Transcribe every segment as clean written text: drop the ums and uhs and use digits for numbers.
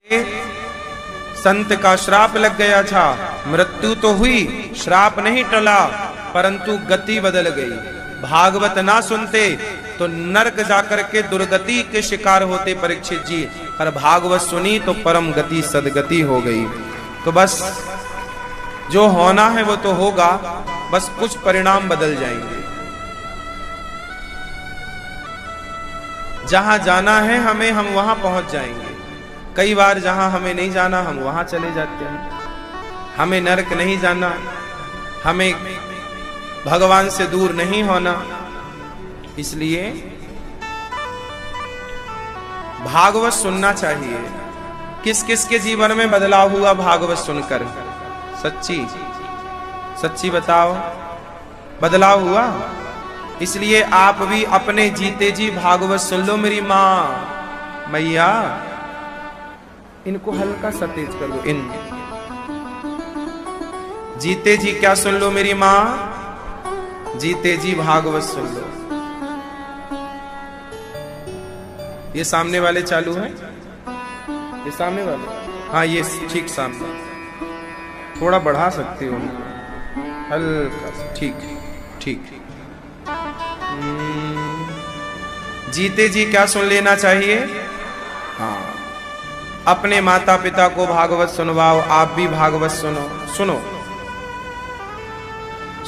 संत का श्राप लग गया था, मृत्यु तो हुई, श्राप नहीं टला, परंतु गति बदल गई। भागवत ना सुनते तो नरक जाकर के दुर्गति के शिकार होते परीक्षित जी, पर भागवत सुनी तो परम गति सदगति हो गई। तो बस जो होना है वो तो होगा, बस कुछ परिणाम बदल जाएंगे। जहां जाना है हमें, हम वहां पहुंच जाएंगे। कई बार जहां हमें नहीं जाना हम वहां चले जाते हैं। हमें नरक नहीं जाना, हमें भगवान से दूर नहीं होना, इसलिए भागवत सुनना चाहिए। किस किस के जीवन में बदलाव हुआ भागवत सुनकर? सच्ची सच्ची बताओ, बदलाव हुआ? इसलिए आप भी अपने जीते जी भागवत सुन लो। मेरी माँ मैया, इनको हल्का सा तेज कर लो। इन जीते जी क्या सुन लो मेरी माँ? जीते जी भागवत सुन लो। ये सामने वाले चालू है, ये सामने वाले, हाँ ये ठीक सामने, थोड़ा बढ़ा सकते हो हल्का सा, ठीक ठीक। जीते जी क्या सुन लेना चाहिए? हाँ, अपने माता पिता को भागवत सुनवाओ, आप भी भागवत सुनो, सुनो,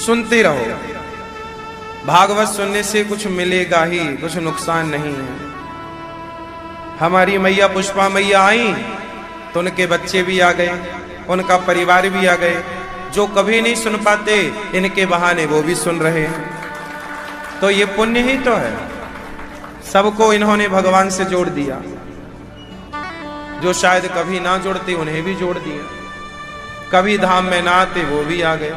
सुनते रहो। भागवत सुनने से कुछ मिलेगा ही, कुछ नुकसान नहीं है। हमारी मैया पुष्पा मैया आई तो उनके बच्चे भी आ गए, उनका परिवार भी आ गए। जो कभी नहीं सुन पाते, इनके बहाने वो भी सुन रहे हैं। तो ये पुण्य ही तो है। सबको इन्होंने भगवान से जोड़ दिया। जो शायद कभी ना जोड़ते उन्हें भी जोड़ दिया, कभी धाम में ना आते वो भी आ गए।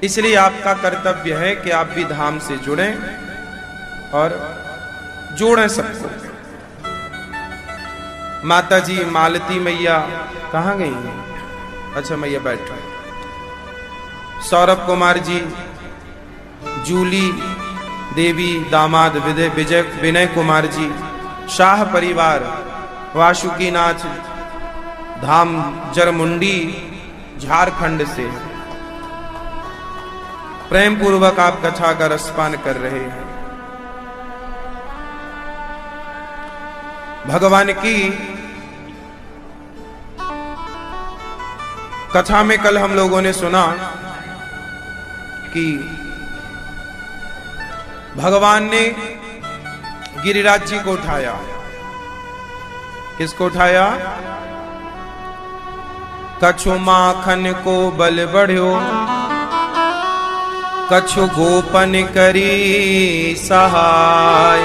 इसलिए आपका कर्तव्य है कि आप भी धाम से जुड़ें और जोड़ें सबको। माता जी मालती मैया कहाँ गई हैं? अच्छा मैया बैठो। सौरभ कुमार जी, जूली देवी, दामाद विनय कुमार जी, शाह परिवार, वासुकीनाथ धाम जरमुंडी झारखंड से प्रेम पूर्वक आप कथा का रसपान कर रहे हैं। भगवान की कथा में कल हम लोगों ने सुना कि भगवान ने गिरिराज जी को उठाया। किसको उठाया? कछु माखन को बल बढ़्यो, कछु गोपन करी सहाय।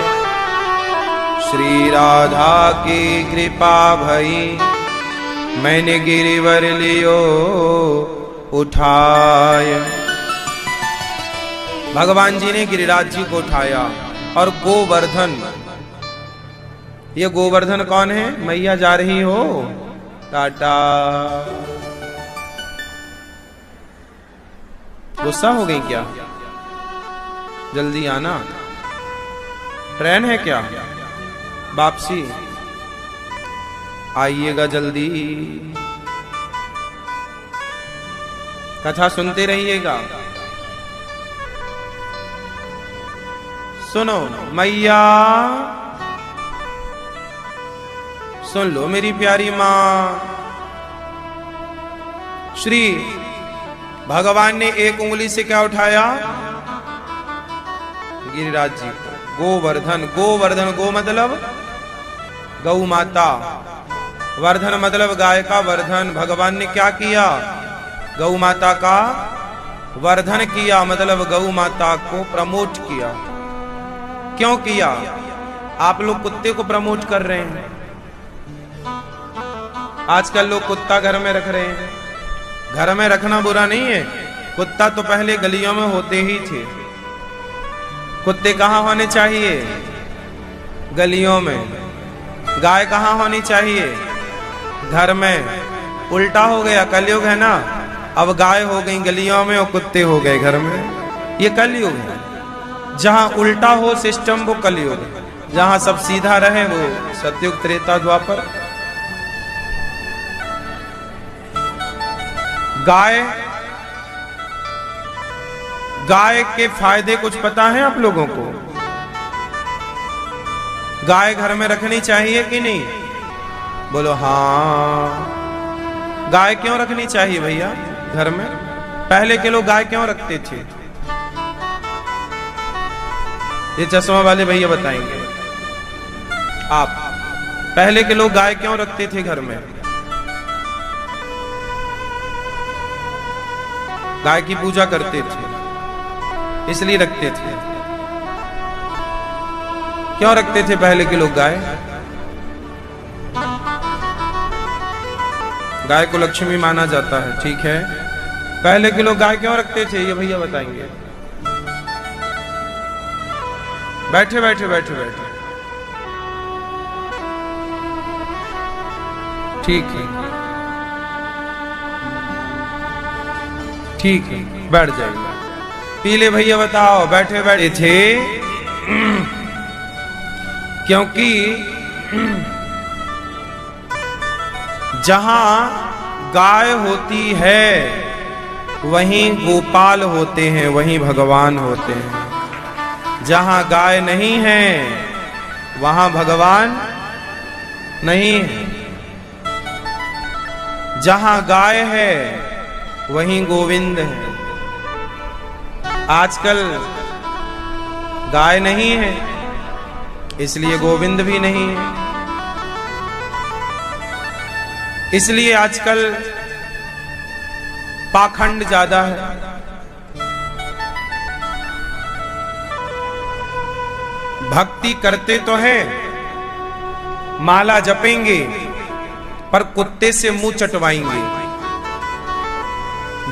श्री राधा की कृपा भई, मैंने गिरिवर लियो उठाय। भगवान जी ने गिरिराज जी को उठाया। और गोवर्धन, ये गोवर्धन कौन है? मैया जा रही हो टाटा। गुस्सा हो गई क्या? जल्दी आना, ट्रेन है क्या वापसी? आइएगा जल्दी। कथा सुनते रहिएगा। सुनो मैया, सुन लो मेरी प्यारी माँ। श्री भगवान ने एक उंगली से क्या उठाया? गिरिराज जी को। गोवर्धन, गोवर्धन, गो मतलब गौ माता, वर्धन मतलब गाय का वर्धन। भगवान ने क्या किया? गौ माता का वर्धन किया, मतलब गौ माता को प्रमोट किया। क्यों किया? आप लोग कुत्ते को प्रमोट कर रहे हैं। आजकल लोग कुत्ता घर में रख रहे हैं। घर में रखना बुरा नहीं है, कुत्ता तो पहले गलियों में होते ही थे। कुत्ते कहाँ होने चाहिए? गलियों में। गाय कहाँ होनी चाहिए? घर में। उल्टा हो गया, कलयुग है ना। अब गाय हो गई गलियों में और कुत्ते हो गए घर में। ये कलयुग है। जहां उल्टा हो सिस्टम वो कलयुग, जहां सब सीधा रहे वो सतयुग त्रेता द्वापर। गाय के फायदे कुछ पता है आप लोगों को? गाय घर में रखनी चाहिए कि नहीं? बोलो हाँ। गाय क्यों रखनी चाहिए भैया घर में? पहले के लोग गाय क्यों रखते थे? ये चश्मा वाले भैया बताएंगे। आप पहले के लोग गाय क्यों रखते थे घर में? गाय की पूजा करते थे इसलिए रखते थे। क्यों रखते थे पहले के लोग गाय? गाय को लक्ष्मी माना जाता है, ठीक है। पहले के लोग गाय क्यों रखते थे ये भैया बताएंगे। बैठे बैठे बैठे बैठे, ठीक है ठीक है, बैठ जाइए। पीले भैया बताओ। बैठे बैठे थे क्योंकि जहां गाय होती है वहीं गोपाल होते हैं, वहीं भगवान होते हैं। जहां गाय नहीं है वहां भगवान नहीं है। जहां गाय है वहीं गोविंद है। आजकल गाय नहीं है इसलिए गोविंद भी नहीं है। इसलिए आजकल पाखंड ज्यादा है। भक्ति करते तो हैं, माला जपेंगे पर कुत्ते से मुंह चटवाएंगे।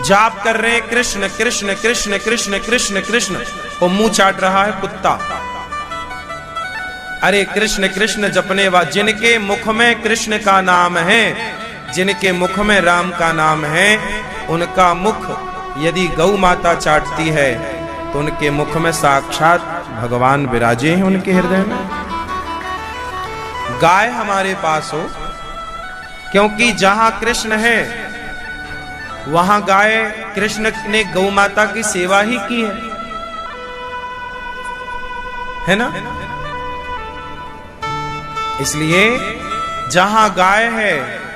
जाप कर रहे हैं कृष्ण कृष्ण कृष्ण कृष्ण कृष्ण कृष्ण, वो मुंह चाट रहा है कुत्ता। अरे कृष्ण कृष्ण जपने वाले, जिनके मुख में कृष्ण का नाम है, जिनके मुख में राम का नाम है, उनका मुख यदि गौ माता चाटती है तो उनके मुख में साक्षात भगवान विराजे हैं उनके हृदय में। गाय हमारे पास हो क्योंकि जहां कृष्ण है वहां गाय, कृष्ण ने गौ माता की सेवा ही की है ना। इसलिए जहां गाय है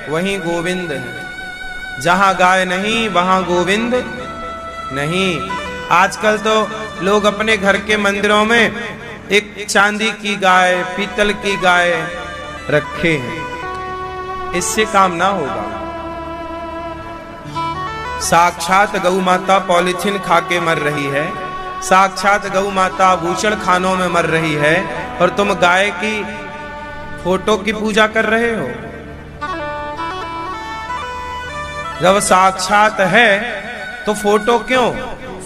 वहीं गोविंद है। जहां गाय नहीं वहां गोविंद नहीं। आजकल तो लोग अपने घर के मंदिरों में एक चांदी की गाय, पीतल की गाय रखे हैं। इससे काम ना होगा। साक्षात गौ माता पॉलिथीन खा के मर रही है, साक्षात गौ माता बूचड़ खानों में मर रही है, और तुम गाय की फोटो की पूजा कर रहे हो। जब साक्षात है तो फोटो क्यों?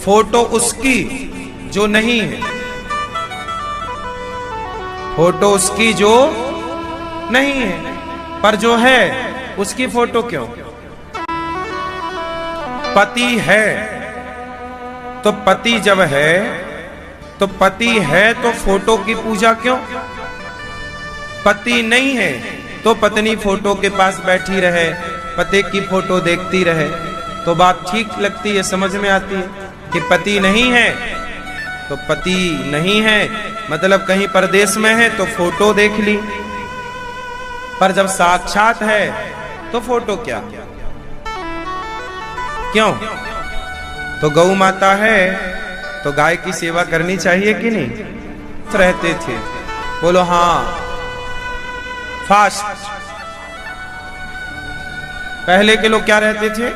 फोटो उसकी जो नहीं है, फोटो उसकी जो नहीं है, पर जो है उसकी फोटो क्यों? पति है तो पति जब है तो पति है तो फोटो की पूजा क्यों? पति नहीं है तो पत्नी फोटो के पास बैठी रहे, पति की फोटो देखती रहे तो बात ठीक लगती है, समझ में आती है कि पति नहीं है तो पति नहीं है मतलब कहीं परदेश में है तो फोटो देख ली, पर जब साक्षात है तो फोटो क्या? क्यों? तो गौ माता है तो गाय की सेवा करनी चाहिए कि नहीं? रहते थे, बोलो हाँ। फास्ट। पहले के लोग क्या रहते थे?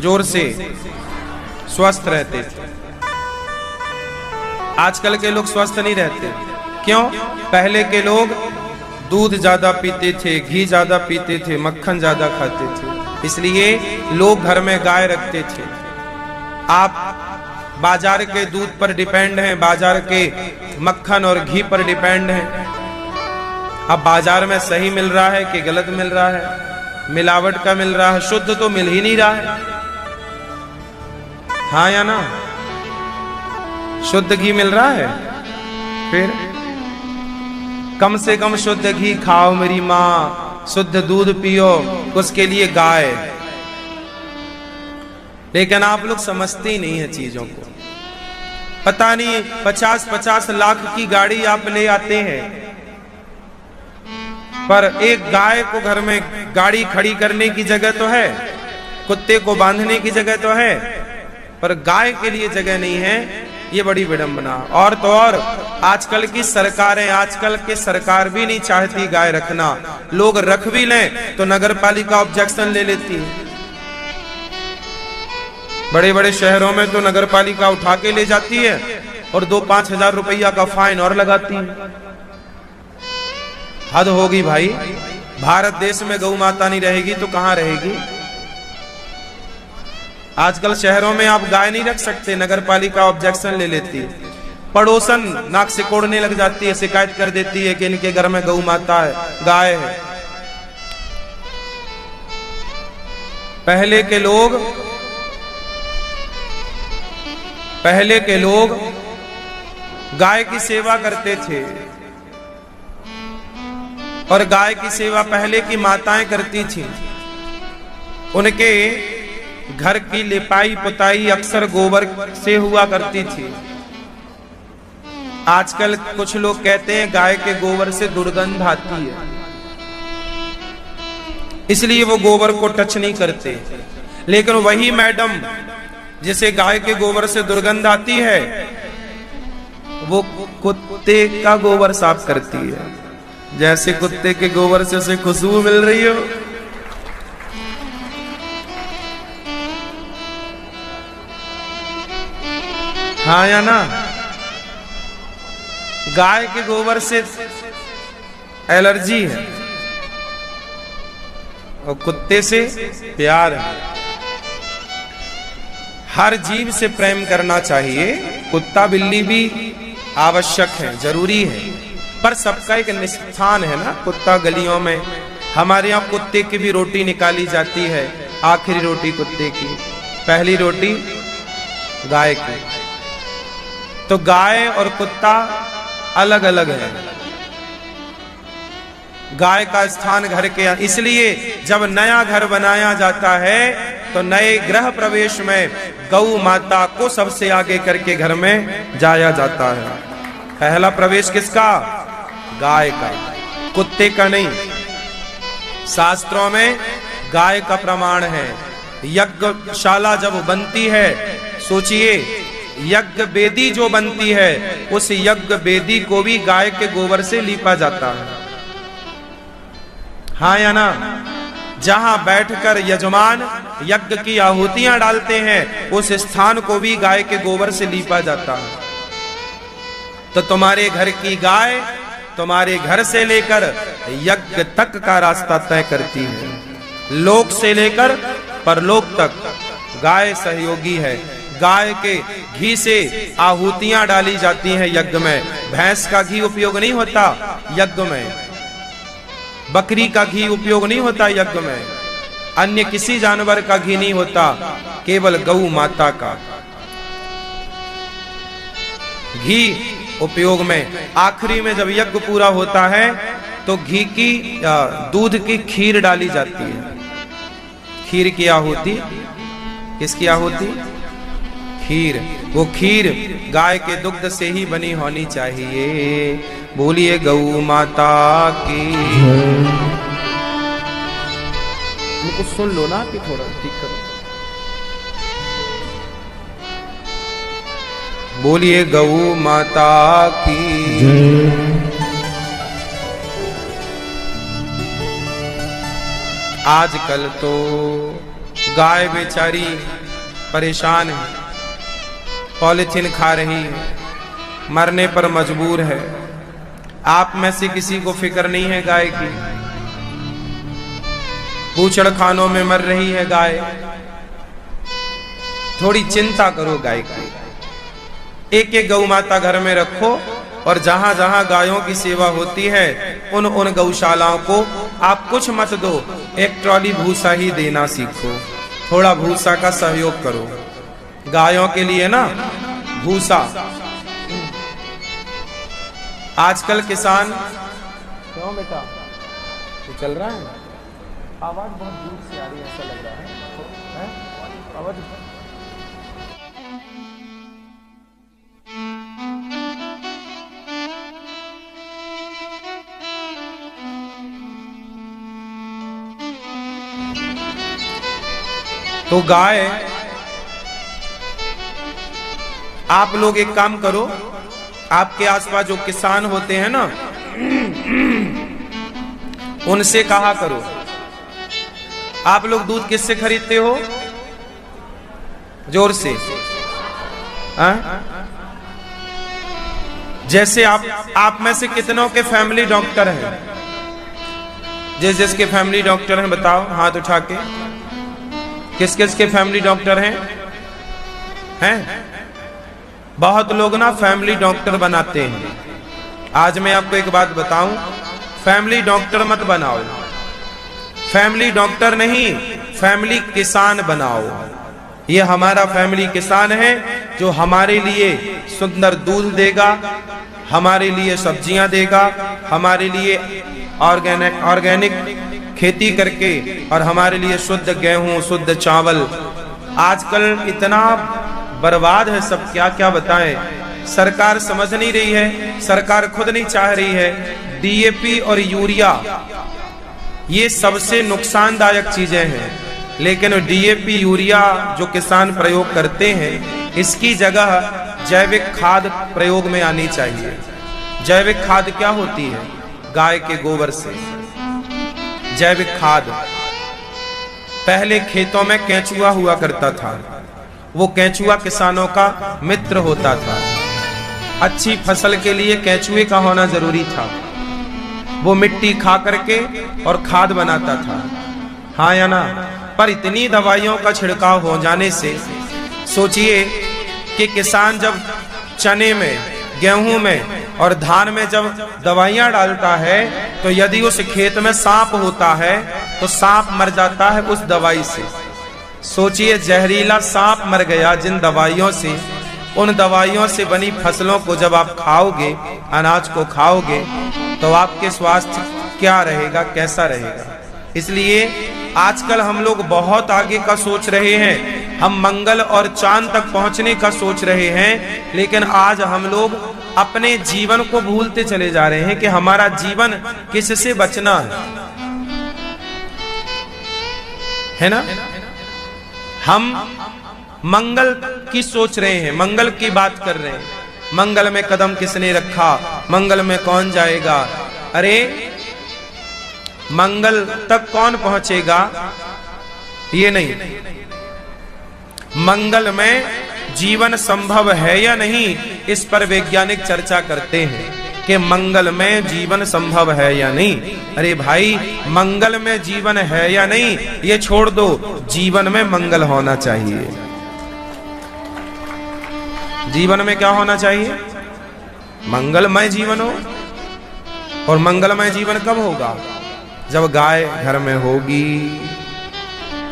जोर से स्वस्थ रहते थे। आजकल के लोग स्वस्थ नहीं रहते। क्यों? पहले के लोग दूध ज्यादा पीते थे, घी ज्यादा पीते थे, मक्खन ज्यादा खाते थे, इसलिए लोग घर में गाय रखते थे। आप बाजार के दूध पर डिपेंड हैं, बाजार के मक्खन और घी पर डिपेंड हैं। अब बाजार में सही मिल रहा है कि गलत मिल रहा है? मिलावट का मिल रहा है, शुद्ध तो मिल ही नहीं रहा है। हाँ या ना? शुद्ध घी मिल रहा है? फिर कम से कम शुद्ध घी खाओ मेरी माँ, शुद्ध दूध पियो, उसके लिए गाय। लेकिन आप लोग समझते ही नहीं है चीजों को। पता नहीं 50-50 लाख की गाड़ी आप ले आते हैं, पर एक गाय को घर में गाड़ी खड़ी करने की जगह तो है, कुत्ते को बांधने की जगह तो है, पर गाय के लिए जगह नहीं है। ये बड़ी विडंबना। और तो और आजकल की सरकारें, आजकल के सरकार भी नहीं चाहती गाय रखना। लोग रख भी लें तो नगर पालिका ऑब्जेक्शन ले लेती है। बड़े बड़े शहरों में तो नगर पालिका उठा के ले जाती है और 2-5 हजार रुपया का फाइन और लगाती है। हद होगी भाई। भारत देश में गौ माता नहीं रहेगी तो कहां रहेगी। आजकल शहरों में आप गाय नहीं रख सकते, नगर पालिका ऑब्जेक्शन ले लेती है। पड़ोसन नाक से कोड़ने लग जाती है, शिकायत कर देती है कि इनके घर में गौ माता है, गाय है। पहले के लोग गाय की सेवा करते थे, और गाय की सेवा पहले की माताएं करती थी। उनके घर की लिपाई पुताई अक्सर गोबर से हुआ करती थी। आजकल कुछ लोग कहते हैं गाय के गोबर से दुर्गंध आती है, इसलिए वो गोबर को टच नहीं करते। लेकिन वही मैडम जिसे गाय के गोबर से दुर्गंध आती है, वो कुत्ते का गोबर साफ करती है। जैसे कुत्ते के गोबर से उसे खुशबू मिल रही हो, हाँ या ना। गाय के गोबर से एलर्जी है और कुत्ते से प्यार है। हर जीव से प्रेम करना चाहिए। कुत्ता बिल्ली भी आवश्यक है, जरूरी है, पर सबका एक निस्थान है ना। कुत्ता गलियों में, हमारे यहाँ कुत्ते की भी रोटी निकाली जाती है। आखिरी रोटी कुत्ते की, पहली रोटी गाय की। तो गाय और कुत्ता अलग अलग है। गाय का स्थान घर के, इसलिए जब नया घर बनाया जाता है तो नए गृह प्रवेश में गौ माता को सबसे आगे करके घर में जाया जाता है। पहला प्रवेश किसका? गाय का, कुत्ते का नहीं। शास्त्रों में गाय का प्रमाण है। यज्ञशाला जब बनती है, सोचिए, यज्ञ वेदी जो बनती है, उस यज्ञ वेदी को भी गाय के गोबर से लीपा जाता है, हाँ या ना। जहां बैठकर यजमान यज्ञ की आहुतियां डालते हैं, उस स्थान को भी गाय के गोबर से लीपा जाता है। तो तुम्हारे घर की गाय तुम्हारे घर से लेकर यज्ञ तक का रास्ता तय करती है। लोक से लेकर परलोक तक गाय सहयोगी है। गाय के घी से आहुतियां डाली जाती हैं यज्ञ में। भैंस का घी उपयोग नहीं होता यज्ञ में, बकरी का घी उपयोग नहीं होता यज्ञ में, अन्य किसी जानवर का घी नहीं होता, केवल गौ माता का घी उपयोग में। आखिरी में जब यज्ञ पूरा होता है तो घी की दूध की खीर डाली जाती है। खीर की आहुति, किसकी आहुति? खीर। वो खीर गाय के दुग्ध से ही बनी होनी चाहिए। बोलिए गौ माता की। उनको सुन लो ना कि थोड़ा ठीक करो। बोलिए गौ माता की। आजकल तो गाय बेचारी परेशान है, पॉलिथीन खा रही है, मरने पर मजबूर है। आप में से किसी को फिक्र नहीं है गाय की? बूचड़ खानों में मर रही है गाय। थोड़ी चिंता करो गाय की। एक एक गौ माता घर में रखो, और जहां जहां गायों की सेवा होती है उन गौशालाओं को आप कुछ मत दो, एक ट्रॉली भूसा ही देना सीखो। थोड़ा भूसा का सहयोग करो गायों के लिए ना, भूसा। आजकल किसान, क्यों बेटा ये चल रहा है? आवाज बहुत दूर से आ रही है, ऐसा लग रहा है, आवाज तो गाय, आप लोग एक काम करो, आपके आसपास जो किसान होते हैं ना, उनसे कहा करो, आप लोग दूध किससे खरीदते हो? जोर से। जैसे आप में से कितनों के फैमिली डॉक्टर हैं? जिसके फैमिली डॉक्टर हैं बताओ हाथ उठा के। किस किस के फैमिली डॉक्टर हैं? बहुत लोग ना फैमिली डॉक्टर बनाते हैं। आज मैं आपको एक बात बताऊं, फैमिली डॉक्टर मत बनाओ, फैमिली डॉक्टर नहीं, फैमिली किसान बनाओ। ये हमारा फैमिली किसान है जो हमारे लिए सुंदर दूध देगा, हमारे लिए सब्जियां देगा, हमारे लिए ऑर्गेनिक खेती करके, और हमारे लिए शुद्ध गेहूं, शुद्ध चावल। आजकल इतना बर्बाद है सब, क्या क्या बताएं। सरकार समझ नहीं रही है, सरकार खुद नहीं चाह रही है। डीएपी और यूरिया ये सबसे नुकसानदायक चीजें हैं, लेकिन डीएपी यूरिया जो किसान प्रयोग करते हैं, इसकी जगह जैविक खाद प्रयोग में आनी चाहिए। जैविक खाद क्या होती है? गाय के गोबर से जैविक खाद। पहले खेतों में केंचुआ हुआ करता था, वो केंचुआ किसानों का मित्र होता था। अच्छी फसल के लिए केंचुए का होना जरूरी था। वो मिट्टी खा करके और खाद बनाता था, हाँ या ना? पर इतनी दवाइयों का छिड़काव हो जाने से सोचिए कि किसान जब चने में, गेहूं में और धान में जब दवाइयां डालता है, तो यदि उस खेत में सांप होता है तो सांप मर जाता है उस दवाई से। सोचिए, जहरीला सांप मर गया जिन दवाइयों से। उन दवाइयों से बनी फसलों को जब आप खाओगे, अनाज को खाओगे, तो आपके स्वास्थ्य क्या रहेगा, कैसा रहेगा? इसलिए आजकल हम लोग बहुत आगे का सोच रहे हैं, हम मंगल और चांद तक पहुंचने का सोच रहे हैं, लेकिन आज हम लोग अपने जीवन को भूलते चले जा रहे हैं कि हमारा जीवन किससे बचना है ना? हम मंगल की सोच रहे हैं, मंगल की बात कर रहे हैं। मंगल में कदम किसने रखा, मंगल में कौन जाएगा? अरे मंगल तक कौन पहुंचेगा ये नहीं, मंगल में जीवन संभव है या नहीं, इस पर वैज्ञानिक चर्चा करते हैं कि मंगल में जीवन संभव है या नहीं। अरे भाई, मंगल में जीवन है या नहीं ये छोड़ दो, जीवन में मंगल होना चाहिए। जीवन में क्या होना चाहिए? मंगलमय जीवन हो। और मंगलमय जीवन कब होगा? जब गाय घर में होगी।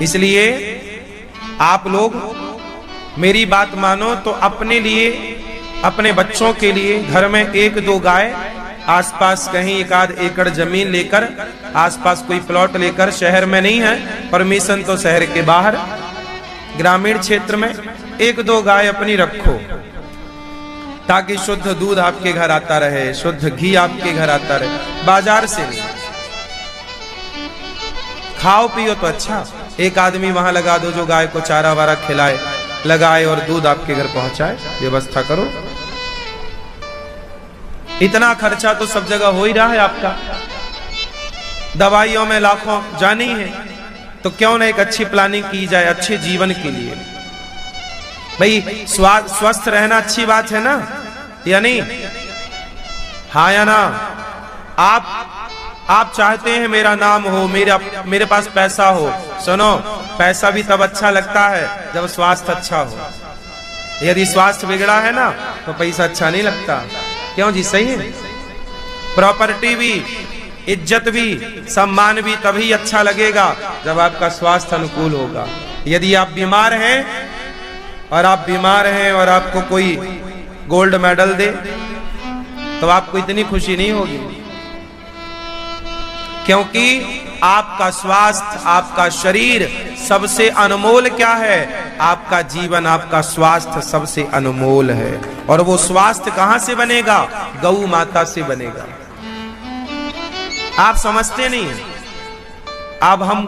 इसलिए आप लोग मेरी बात मानो तो अपने लिए, अपने बच्चों के लिए घर में 1-2 गाय, आसपास कहीं 1-आध एकड़ जमीन लेकर, आसपास कोई प्लॉट लेकर, शहर में नहीं है परमिशन तो शहर के बाहर, ग्रामीण क्षेत्र में 1-2 गाय अपनी रखो, ताकि शुद्ध दूध आपके घर आता रहे, शुद्ध घी आपके घर आता रहे, बाजार से नहीं। खाओ पियो तो अच्छा, एक आदमी वहां लगा दो जो गाय को चारा वारा खिलाए, लगाए और दूध आपके घर पहुंचाए, व्यवस्था करो। इतना खर्चा तो सब जगह हो ही रहा है आपका, दवाइयों में लाखों जानी है, तो क्यों ना एक अच्छी प्लानिंग की जाए अच्छे जीवन के लिए। भाई स्वस्थ रहना अच्छी बात है ना, या नहीं? हाँ या ना? आप चाहते हैं मेरा नाम हो, मेरे पास पैसा हो। सुनो, पैसा भी तब अच्छा लगता है जब स्वास्थ्य अच्छा हो। यदि स्वास्थ्य बिगड़ा है ना तो पैसा अच्छा नहीं लगता। क्यों जी? सही है। प्रॉपर्टी भी, इज्जत भी, सम्मान भी तभी अच्छा लगेगा जब आपका स्वास्थ्य अनुकूल होगा। यदि आप बीमार हैं और आपको कोई गोल्ड मेडल दे तो आपको इतनी खुशी नहीं होगी, क्योंकि आपका स्वास्थ्य, आपका शरीर सबसे अनमोल क्या है? आपका जीवन, आपका स्वास्थ्य सबसे अनमोल है। और वो स्वास्थ्य कहां से बनेगा? गौ माता से बनेगा। आप समझते नहीं हैं। अब हम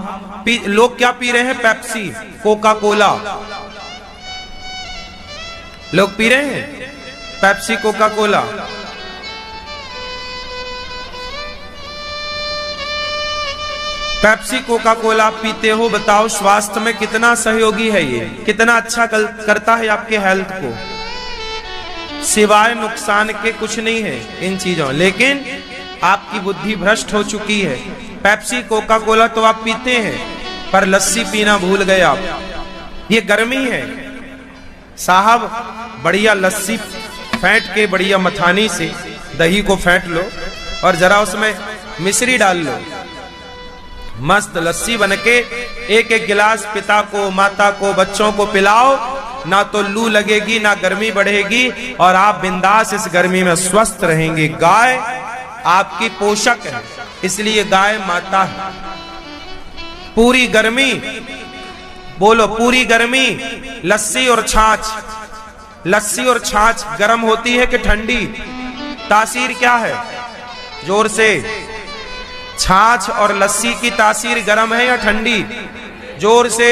लोग क्या पी रहे हैं? Pepsi, Coca Cola. लोग पी रहे हैं Pepsi, Coca Cola. Pepsi, Coca Cola पीते हो, बताओ स्वास्थ्य में कितना सहयोगी है ये, कितना अच्छा करता है आपके हेल्थ को, सिवाय नुकसान के कुछ नहीं है इन चीजों। लेकिन आपकी बुद्धि भ्रष्ट हो चुकी है। पेप्सी, कोका कोला तो आप पीते हैं, पर लस्सी पीना भूल गए आप। ये गर्मी है साहब, बढ़िया लस्सी फेंट के, बढ़िया मथानी से दही को फेंट लो और जरा उसमें मिश्री डाल लो, मस्त लस्सी बनके एक एक गिलास पिता को, माता को, बच्चों को पिलाओ, ना तो लू लगेगी, ना गर्मी बढ़ेगी, और आप बिंदास इस गर्मी में स्वस्थ रहेंगे। गाय आपकी पोषक है, इसलिए गाय माता है। पूरी गर्मी, बोलो पूरी गर्मी, लस्सी और छाछ, लस्सी और छाछ गर्म होती है कि ठंडी? तासीर क्या है? जोर से, छाछ और लस्सी की तासीर गर्म है या ठंडी? जोर से।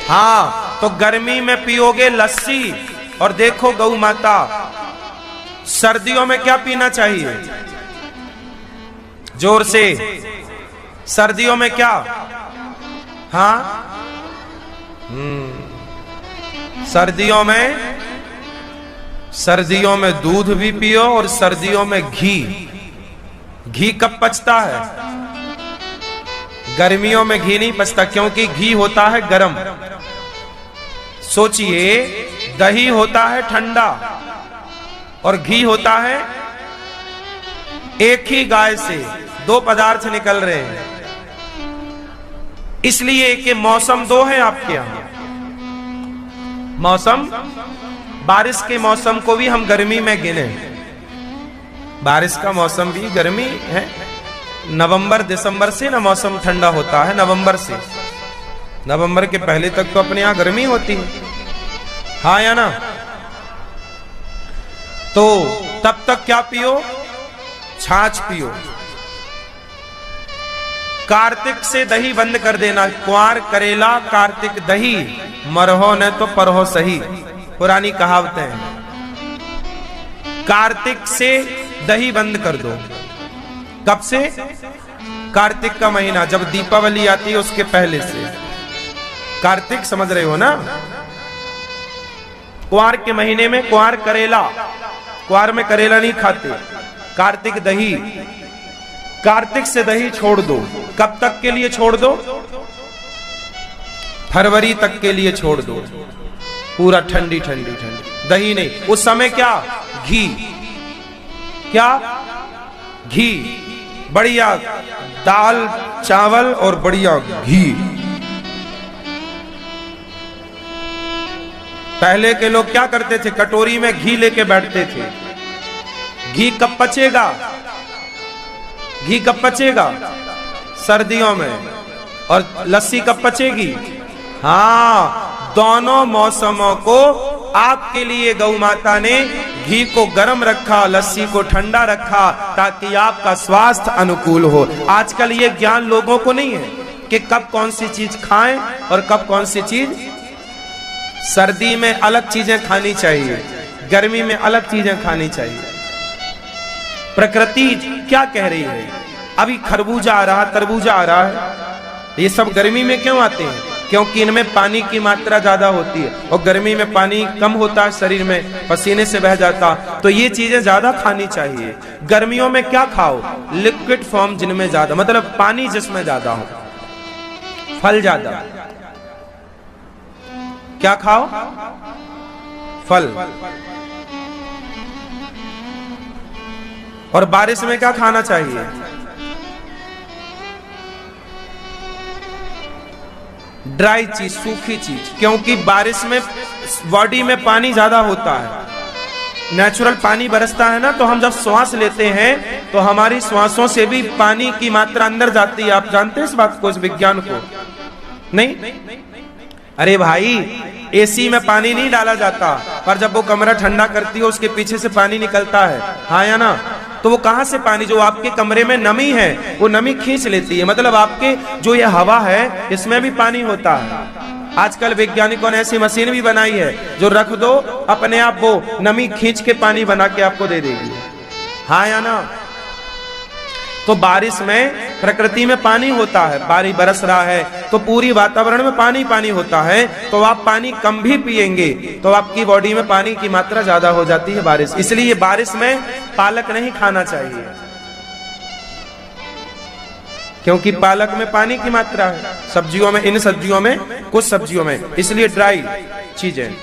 हाँ, तो गर्मी में पियोगे लस्सी। और देखो गौ माता, सर्दियों में क्या पीना चाहिए? जोर से, सर्दियों में क्या? हाँ, सर्दियों में दूध भी पियो, और सर्दियों में घी। घी कब पचता है? गर्मियों में घी नहीं पचता, क्योंकि घी होता है गर्म। सोचिए, दही होता है ठंडा और घी होता है, एक ही गाय से दो पदार्थ निकल रहे हैं, इसलिए कि मौसम दो है आपके यहां। मौसम, बारिश के मौसम को भी हम गर्मी में गिने, बारिश का मौसम भी गर्मी है। नवंबर दिसंबर से ना मौसम ठंडा होता है, नवंबर से, नवंबर के पहले तक तो अपने यहां गर्मी होती है, हाँ या ना? तो तब तक क्या पियो? छाछ पियो। कार्तिक से दही बंद कर देना, कुंवार करेला कार्तिक दही, मरहो न तो परहो सही, पुरानी कहावतें हैं। कार्तिक से दही बंद कर दो। कब से? कार्तिक का महीना, जब दीपावली आती है उसके पहले से। कार्तिक समझ रहे हो ना? कुंवार के महीने में कुंवार करेला, कुंवार में करेला नहीं खाते। कार्तिक दही, कार्तिक से दही छोड़ दो। कब तक के लिए छोड़ दो? फरवरी तक के लिए छोड़ दो, पूरा ठंडी ठंडी ठंडी। दही नहीं, उस समय क्या? घी। क्या? घी, बढ़िया दाल चावल और बढ़िया घी। पहले के लोग क्या करते थे? कटोरी में घी लेके बैठते थे। घी कब पचेगा? घी कब पचेगा? सर्दियों में। और लस्सी कब पचेगी? हाँ, दोनों मौसमों को आपके लिए गौ माता ने घी को गर्म रखा, लस्सी को ठंडा रखा, ताकि आपका स्वास्थ्य अनुकूल हो। आजकल ये ज्ञान लोगों को नहीं है कि कब कौन सी चीज खाएं और कब कौन सी चीज। सर्दी में अलग चीजें खानी चाहिए, गर्मी में अलग चीजें खानी चाहिए। प्रकृति क्या कह रही है? अभी खरबूजा आ रहा, तरबूजा आ रहा है, ये सब गर्मी में क्यों आते हैं? क्योंकि इनमें पानी की मात्रा ज्यादा होती है, और गर्मी में पानी कम होता है, शरीर में पसीने से बह जाता, तो ये चीजें ज्यादा खानी चाहिए। गर्मियों में क्या खाओ? लिक्विड फॉर्म जिनमें ज्यादा, मतलब पानी जिसमें ज्यादा हो, फल ज्यादा। क्या खाओ? फल। और बारिश में क्या खाना चाहिए? ड्राई चीज, सूखी चीज, क्योंकि बारिश में बॉडी में पानी ज्यादा होता है। नेचुरल पानी बरसता है ना, तो हम जब श्वास लेते हैं तो हमारी श्वासों से भी पानी की मात्रा अंदर जाती है। आप जानते हैं इस बात को, इस विज्ञान को? नहीं? अरे भाई, एसी में पानी नहीं डाला जाता, पर जब वो कमरा ठंडा करती है उसके पीछे से पानी निकलता है, हाँ या ना? तो वो कहां से पानी, जो आपके कमरे में नमी है वो नमी खींच लेती है। मतलब आपके जो ये हवा है इसमें भी पानी होता है। आजकल वैज्ञानिकों ने ऐसी मशीन भी बनाई है जो रख दो अपने आप वो नमी खींच के पानी बना के आपको दे देगी। हाँ या ना? तो बारिश में प्रकृति में पानी होता है, बारिश बरस रहा है तो पूरी वातावरण में पानी पानी होता है। तो आप पानी कम भी पिएंगे तो आपकी बॉडी में पानी की मात्रा ज्यादा हो जाती है बारिश। इसलिए बारिश में पालक नहीं खाना चाहिए, क्योंकि पालक में पानी की मात्रा है। सब्जियों में, इन सब्जियों में, कुछ सब्जियों में, इसलिए ड्राई चीजें,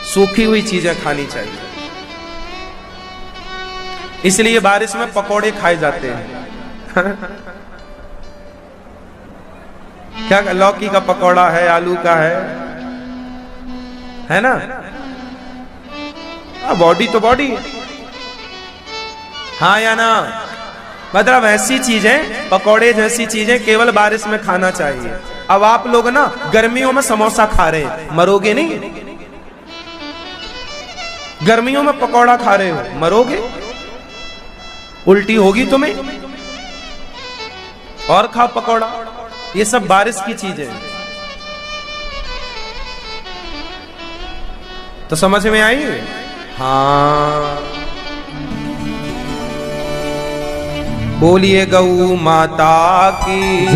सूखी हुई चीजें खानी चाहिए। इसलिए बारिश में पकोड़े खाए जाते हैं। क्या लौकी का पकोड़ा है, आलू का है ना? बॉडी तो बॉडी है। हाँ या ना? मतलब ऐसी चीजें, पकोड़े जैसी चीजें केवल बारिश में खाना चाहिए। अब आप लोग ना गर्मियों में समोसा खा रहे हैं, मरोगे नहीं? गर्मियों में पकोड़ा खा रहे हो, मरोगे? उल्टी होगी तुम्हें। और खाओ पकोड़ा। ये सब बारिश की चीजें हैं। तो समझ में आई? हाँ। बोलिए गौ माता की।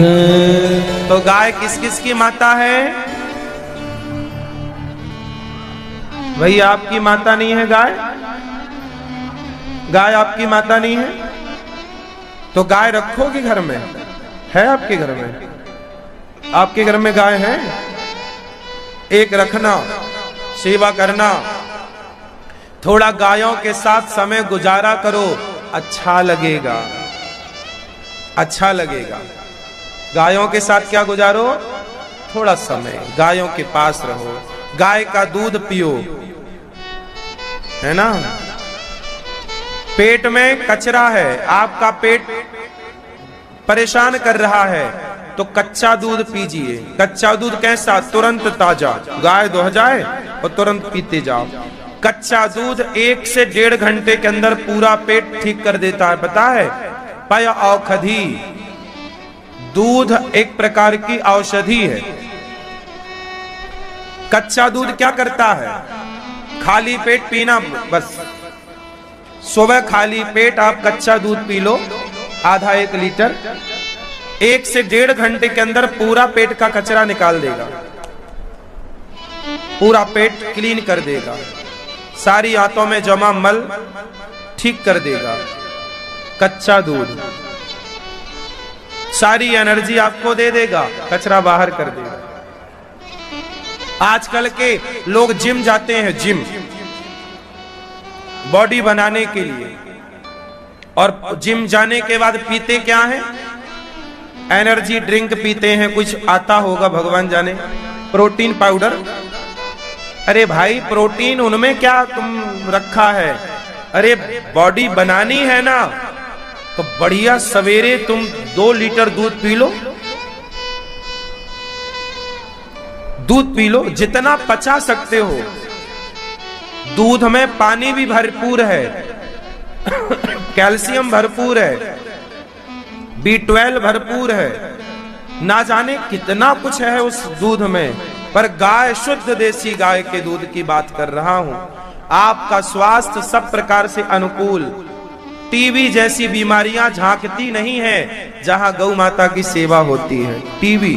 तो गाय किस किस की माता है? भैया आपकी माता नहीं है गाय? गाय आपकी माता नहीं है? तो गाय रखोगे घर में? है आपके घर में? आपके घर में गाय है? एक रखना, सेवा करना, थोड़ा गायों के साथ समय गुजारा करो, अच्छा लगेगा, अच्छा लगेगा। गायों के साथ क्या गुजारो? थोड़ा समय गायों के पास रहो, गाय का दूध पियो, है ना? पेट में कचरा है, आपका पेट परेशान कर रहा है, तो कच्चा दूध पीजिए। कच्चा दूध कैसा? तुरंत ताजा, गाय दुह जाए और तुरंत पीते जाओ। कच्चा दूध 1 से 1.5 घंटे के अंदर पूरा पेट ठीक कर देता है, पता है? पय औषधि, दूध एक प्रकार की औषधि है। कच्चा दूध क्या करता है? खाली पेट पीना, बस सुबह खाली पेट आप कच्चा दूध पी लो, आधा 1 लीटर, 1 से 1.5 घंटे के अंदर पूरा पेट का कचरा निकाल देगा, पूरा पेट क्लीन कर देगा, सारी आंतों में जमा मल ठीक कर देगा। कच्चा दूध सारी एनर्जी आपको दे देगा, कचरा बाहर कर देगा। आजकल के लोग जिम जाते हैं, जिम बॉडी बनाने के लिए, और जिम जाने के बाद पीते क्या है? एनर्जी ड्रिंक पीते हैं, कुछ आता होगा भगवान जाने, प्रोटीन पाउडर। अरे भाई प्रोटीन उनमें क्या तुम रखा है? अरे बॉडी बनानी है ना, तो बढ़िया सवेरे तुम 2 लीटर दूध पी लो, दूध पी लो जितना पचा सकते हो। दूध में पानी भी भरपूर है, कैल्शियम भरपूर है, B12 भरपूर है, ना जाने कितना कुछ है उस दूध में। पर गाय, शुद्ध देसी गाय के दूध की बात कर रहा हूं। आपका स्वास्थ्य सब प्रकार से अनुकूल। टीबी जैसी बीमारियां झांकती नहीं है जहां गौ माता की सेवा होती है। टीबी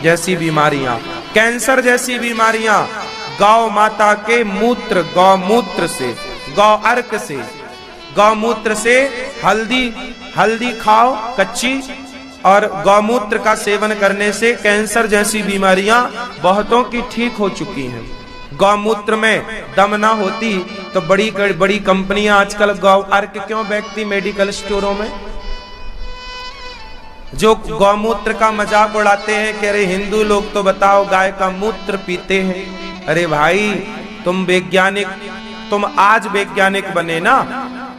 जैसी बीमारियां, कैंसर जैसी बीमारियां गौ माता के मूत्र, गौमूत्र से, गौ अर्क से, गौमूत्र से हल्दी खाओ कच्ची, और गौमूत्र का सेवन करने से कैंसर जैसी बीमारियां बहुतों की ठीक हो चुकी हैं। गौमूत्र में दम ना होती तो बड़ी बड़ी कंपनियां आजकल गौ अर्क क्यों बेचती मेडिकल स्टोरों में? जो गौमूत्र का मजाक उड़ाते हैं कि अरे हिंदू लोग तो बताओ गाय का मूत्र पीते हैं। अरे भाई तुम वैज्ञानिक, तुम आज वैज्ञानिक बने ना,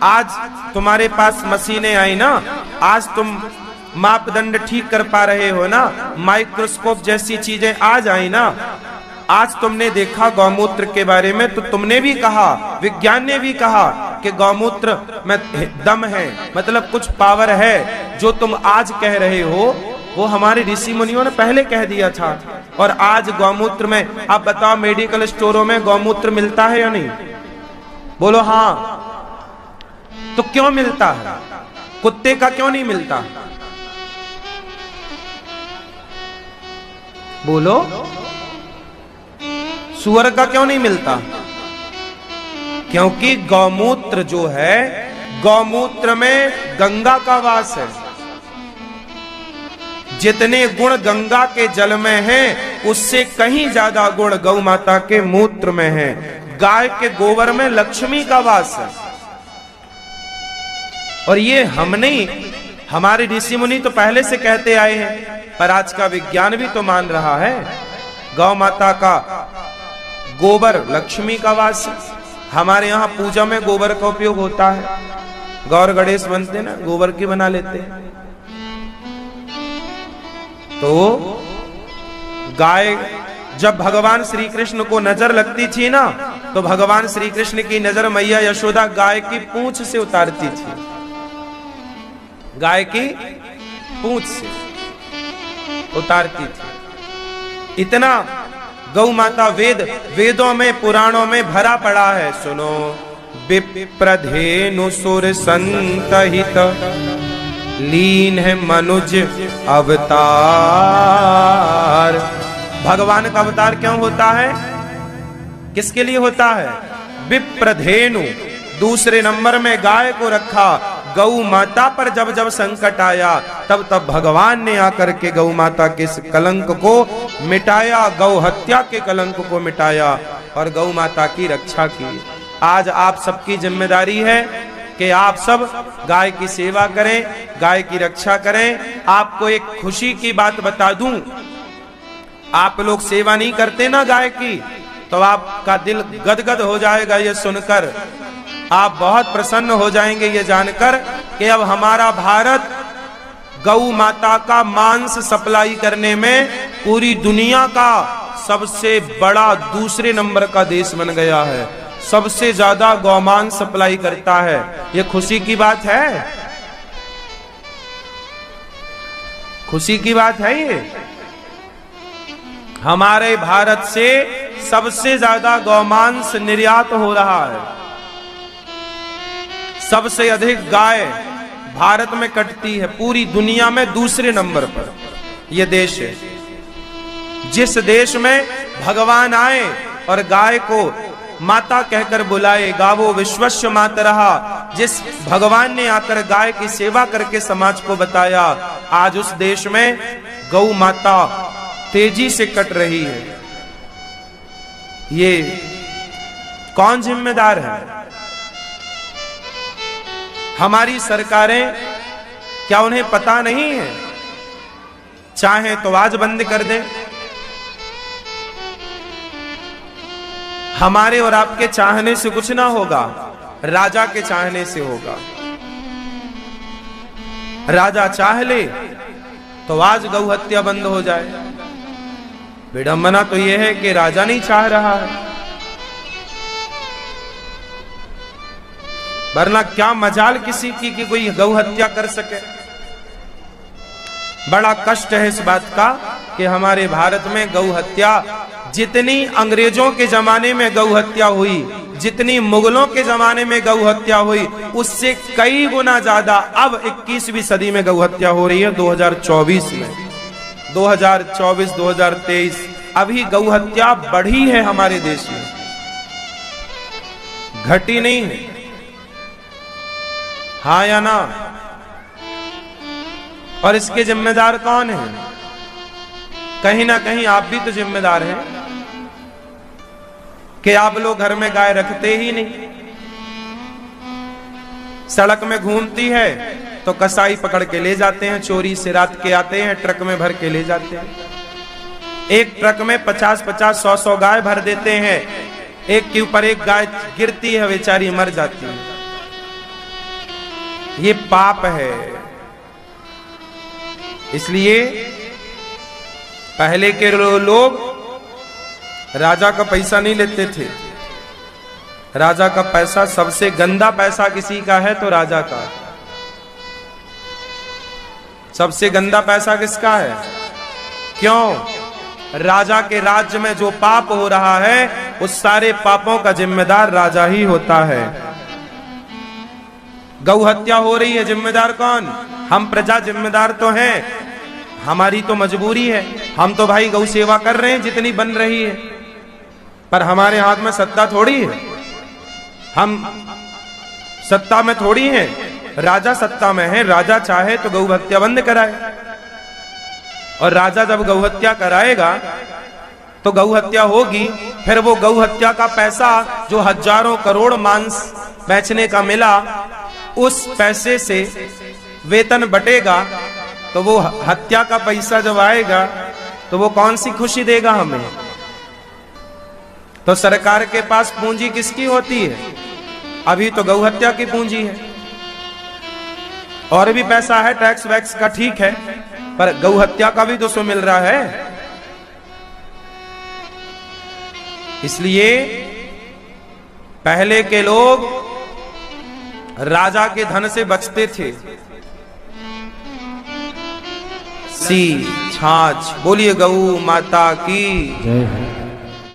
आज तुम्हारे पास मशीनें आई ना, आज तुम मापदंड ठीक कर पा रहे हो ना, माइक्रोस्कोप जैसी चीजें आज आई ना, आज तुमने देखा गौमूत्र के बारे में, तो तुमने भी कहा, विज्ञान ने भी कहा कि गौमूत्र में दम है, मतलब कुछ पावर है। जो तुम आज कह रहे हो वो हमारे ऋषि मुनियों ने पहले कह दिया था। और आज गौमूत्र में, आप बताओ मेडिकल स्टोरों में गौमूत्र मिलता है या नहीं? बोलो हाँ। तो क्यों मिलता है? कुत्ते का क्यों नहीं मिलता? बोलो। सूअर का क्यों नहीं मिलता? क्योंकि गौमूत्र जो है, गौमूत्र में गंगा का वास है। जितने गुण गंगा के जल में हैं, उससे कहीं ज्यादा गुण गौ माता के मूत्र में है। गाय के गोबर में लक्ष्मी का वास है। और ये हम नहीं, हमारे ऋषि मुनि तो पहले से कहते आए हैं, पर आज का विज्ञान भी तो मान रहा है। गौ माता का गोबर लक्ष्मी का वास है। हमारे यहाँ पूजा में गोबर का उपयोग होता है। गौर गणेश बनते ना, गोबर की बना लेते हैं। तो गाय, जब भगवान श्री कृष्ण को नजर लगती थी ना, तो भगवान श्री कृष्ण की नजर मैया यशोदा गाय की पूंछ से उतारती थी। गाय की पूंछ से उतारती थी। इतना गौ माता वेदों में, पुराणों में भरा पड़ा है। सुनो, विप्रधेनु सुर संतहित लीन है मनुज अवतार। भगवान का अवतार क्यों होता है? किसके लिए होता है? विप्रधेनु, दूसरे नंबर में गाय को रखा। गौ माता पर जब जब संकट आया, तब तब भगवान ने आकर के गौ माता के इस कलंक को मिटाया, गौ हत्या के कलंक को मिटाया और गौ माता की रक्षा की। आज आप सबकी जिम्मेदारी है कि आप सब गाय की सेवा करें, गाय की रक्षा करें। आपको एक खुशी की बात बता दूं, आप लोग सेवा नहीं करते ना गाय की, तो आपका दिल गदगद हो जाएगा ये सुनकर। आप बहुत प्रसन्न हो जाएंगे ये जानकर कि अब हमारा भारत गौ माता का मांस सप्लाई करने में पूरी दुनिया का सबसे बड़ा दूसरे नंबर का देश बन गया है। सबसे ज्यादा गौमांस सप्लाई करता है। ये खुशी की बात है, खुशी की बात है। ये हमारे भारत से सबसे ज्यादा गौमांस निर्यात हो रहा है। सबसे अधिक गाय भारत में कटती है, पूरी दुनिया में दूसरे नंबर पर यह देश है। जिस देश में भगवान आए और गाय को माता कहकर बुलाए, गावो विश्वस्य मातरः, जिस भगवान ने आकर गाय की सेवा करके समाज को बताया, आज उस देश में गौ माता तेजी से कट रही है। ये कौन जिम्मेदार है? हमारी सरकारें, क्या उन्हें पता नहीं है? चाहे तो आज बंद कर दें। हमारे और आपके चाहने से कुछ ना होगा, राजा के चाहने से होगा। राजा चाह ले तो आज गौ हत्या बंद हो जाए। विडंबना तो यह है कि राजा नहीं चाह रहा है, वरना क्या मजाल किसी की कि कोई गौ हत्या कर सके। बड़ा कष्ट है इस बात का कि हमारे भारत में गौ हत्या, जितनी अंग्रेजों के जमाने में गौ हत्या हुई, जितनी मुगलों के जमाने में गौ हत्या हुई, उससे कई गुना ज्यादा अब 21वीं सदी में गौ हत्या हो रही है। 2024 में, 2024, 2023 अभी गौ हत्या बढ़ी है हमारे देश में, घटी नहीं है। हाँ या ना? और इसके जिम्मेदार कौन है? कहीं ना कहीं आप भी तो जिम्मेदार हैं कि आप लोग घर में गाय रखते ही नहीं। सड़क में घूमती है तो कसाई पकड़ के ले जाते हैं, चोरी से रात के आते हैं, ट्रक में भर के ले जाते हैं। एक ट्रक में 50-50, 100-100 गाय भर देते हैं। एक के ऊपर एक गाय गिरती है, बेचारी मर जाती है। ये पाप है। इसलिए पहले के लोग राजा का पैसा नहीं लेते थे, राजा का पैसा सबसे गंदा पैसा किसी का है तो राजा का। सबसे गंदा पैसा किसका है? क्यों? राजा के राज्य में जो पाप हो रहा है उस सारे पापों का जिम्मेदार राजा ही होता है। गौ हत्या हो रही है, जिम्मेदार कौन? हम प्रजा जिम्मेदार तो हैं, हमारी तो मजबूरी है। हम तो भाई गौ सेवा कर रहे हैं जितनी बन रही है, पर हमारे हाथ में सत्ता थोड़ी है, हम सत्ता में थोड़ी हैं। राजा सत्ता में है, राजा चाहे तो गौ हत्या बंद कराए, और राजा जब गौ हत्या कराएगा तो गौ हत्या होगी, फिर वो गौ हत्या का पैसा जो हजारों करोड़ मांस बेचने का मिला, उस पैसे से वेतन बटेगा, तो वो हत्या का पैसा जब आएगा तो वो कौन सी खुशी देगा हमें? तो सरकार के पास पूंजी किसकी होती है? अभी तो गौ हत्या की पूंजी है, और भी पैसा है टैक्स वैक्स का, ठीक है, पर गौ हत्या का भी तो सो मिल रहा है। इसलिए पहले के लोग राजा के धन से बचते थे। सी छाछ। बोलिए गौ माता की जय।